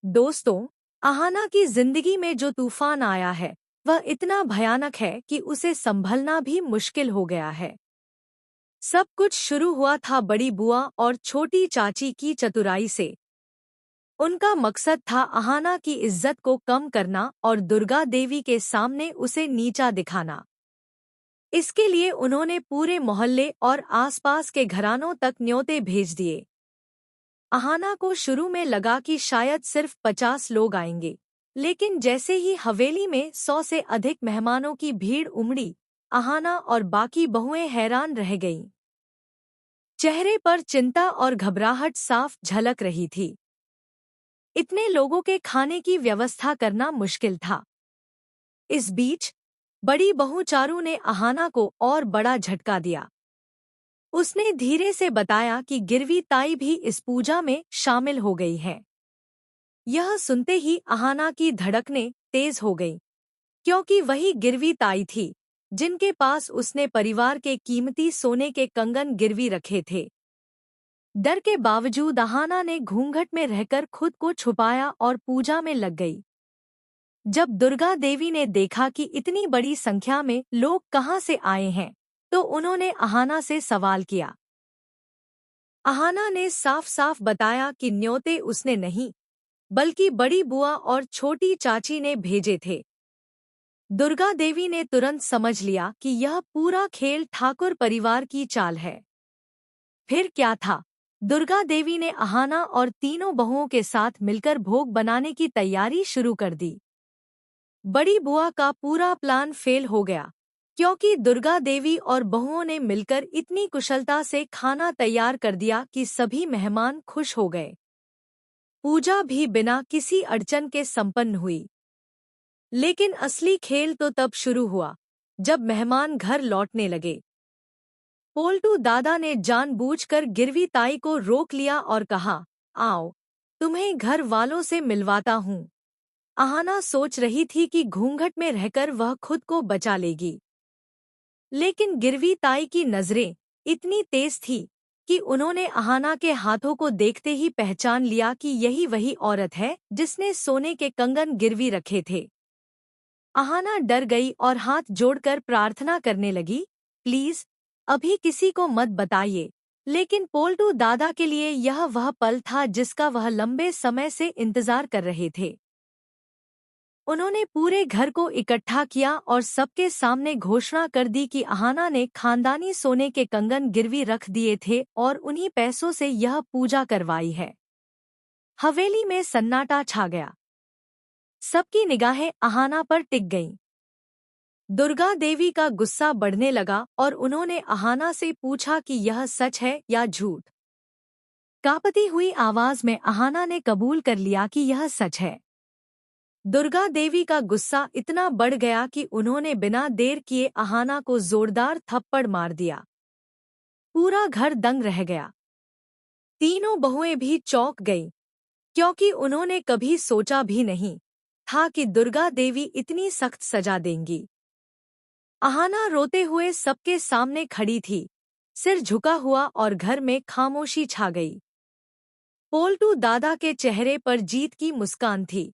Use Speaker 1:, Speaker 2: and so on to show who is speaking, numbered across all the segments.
Speaker 1: दोस्तों, अहाना की जिंदगी में जो तूफान आया है वह इतना भयानक है कि उसे संभलना भी मुश्किल हो गया है। सब कुछ शुरू हुआ था बड़ी बुआ और छोटी चाची की चतुराई से। उनका मकसद था अहाना की इज्जत को कम करना और दुर्गा देवी के सामने उसे नीचा दिखाना। इसके लिए उन्होंने पूरे मोहल्ले और आसपास के घरानों तक न्योते भेज दिए। अहाना को शुरू में लगा कि शायद सिर्फ 50 लोग आएंगे, लेकिन जैसे ही हवेली में 100 से अधिक मेहमानों की भीड़ उमड़ी, अहाना और बाकी बहुएं हैरान रह गईं। चेहरे पर चिंता और घबराहट साफ झलक रही थी। इतने लोगों के खाने की व्यवस्था करना मुश्किल था। इस बीच बड़ी बहू चारू ने अहाना को और बड़ा झटका दिया। उसने धीरे से बताया कि गिरवी ताई भी इस पूजा में शामिल हो गई है। यह सुनते ही अहाना की धड़कनें तेज हो गईं, क्योंकि वही गिरवी ताई थी जिनके पास उसने परिवार के कीमती सोने के कंगन गिरवी रखे थे। डर के बावजूद अहाना ने घूंघट में रहकर खुद को छुपाया और पूजा में लग गई। जब दुर्गा देवी ने देखा कि इतनी बड़ी संख्या में लोग कहाँ से आए हैं, तो उन्होंने अहाना से सवाल किया। अहाना ने साफ साफ बताया कि न्योते उसने नहीं, बल्कि बड़ी बुआ और छोटी चाची ने भेजे थे। दुर्गा देवी ने तुरंत समझ लिया कि यह पूरा खेल ठाकुर परिवार की चाल है। फिर क्या था, दुर्गा देवी ने अहाना और तीनों बहुओं के साथ मिलकर भोग बनाने की तैयारी शुरू कर दी। बड़ी बुआ का पूरा प्लान फेल हो गया, क्योंकि दुर्गा देवी और बहुओं ने मिलकर इतनी कुशलता से खाना तैयार कर दिया कि सभी मेहमान खुश हो गए। पूजा भी बिना किसी अड़चन के संपन्न हुई। लेकिन असली खेल तो तब शुरू हुआ जब मेहमान घर लौटने लगे। पोल्टू दादा ने जानबूझकर गिरवी ताई को रोक लिया और कहा, आओ, तुम्हें घर वालों से मिलवाता हूँ। अहाना सोच रही थी कि घूंघट में रहकर वह खुद को बचा लेगी, लेकिन गिरवी ताई की नजरें इतनी तेज थी कि उन्होंने अहाना के हाथों को देखते ही पहचान लिया कि यही वही औरत है जिसने सोने के कंगन गिरवी रखे थे। अहाना डर गई और हाथ जोड़कर प्रार्थना करने लगी, प्लीज अभी किसी को मत बताइए। लेकिन पोल्टू दादा के लिए यह वह पल था जिसका वह लंबे समय से इंतजार कर रहे थे। उन्होंने पूरे घर को इकट्ठा किया और सबके सामने घोषणा कर दी कि अहाना ने खानदानी सोने के कंगन गिरवी रख दिए थे और उन्हीं पैसों से यह पूजा करवाई है। हवेली में सन्नाटा छा गया। सबकी निगाहें अहाना पर टिक गईं। दुर्गा देवी का गुस्सा बढ़ने लगा और उन्होंने अहाना से पूछा कि यह सच है या झूठ। कांपती हुई आवाज में अहाना ने कबूल कर लिया कि यह सच है। दुर्गा देवी का गुस्सा इतना बढ़ गया कि उन्होंने बिना देर किए अहाना को जोरदार थप्पड़ मार दिया। पूरा घर दंग रह गया। तीनों बहुएं भी चौंक गईं, क्योंकि उन्होंने कभी सोचा भी नहीं था कि दुर्गा देवी इतनी सख्त सजा देंगी। अहाना रोते हुए सबके सामने खड़ी थी, सिर झुका हुआ, और घर में खामोशी छा गई। पोल्टू दादा के चेहरे पर जीत की मुस्कान थी।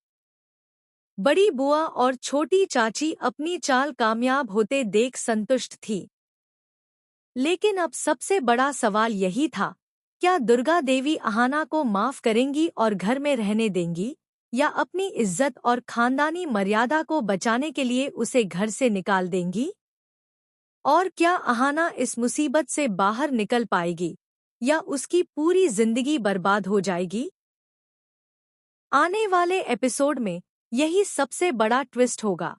Speaker 1: बड़ी बुआ और छोटी चाची अपनी चाल कामयाब होते देख संतुष्ट थी। लेकिन अब सबसे बड़ा सवाल यही था, क्या दुर्गा देवी अहाना को माफ करेंगी और घर में रहने देंगी, या अपनी इज्जत और खानदानी मर्यादा को बचाने के लिए उसे घर से निकाल देंगी? और क्या अहाना इस मुसीबत से बाहर निकल पाएगी, या उसकी पूरी जिंदगी बर्बाद हो जाएगी? आने वाले एपिसोड में यही सबसे बड़ा ट्विस्ट होगा।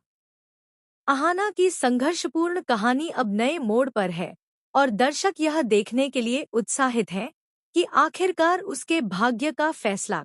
Speaker 1: अहाना की संघर्षपूर्ण कहानी अब नए मोड़ पर है, और दर्शक यह देखने के लिए उत्साहित हैं कि आखिरकार उसके भाग्य का फैसला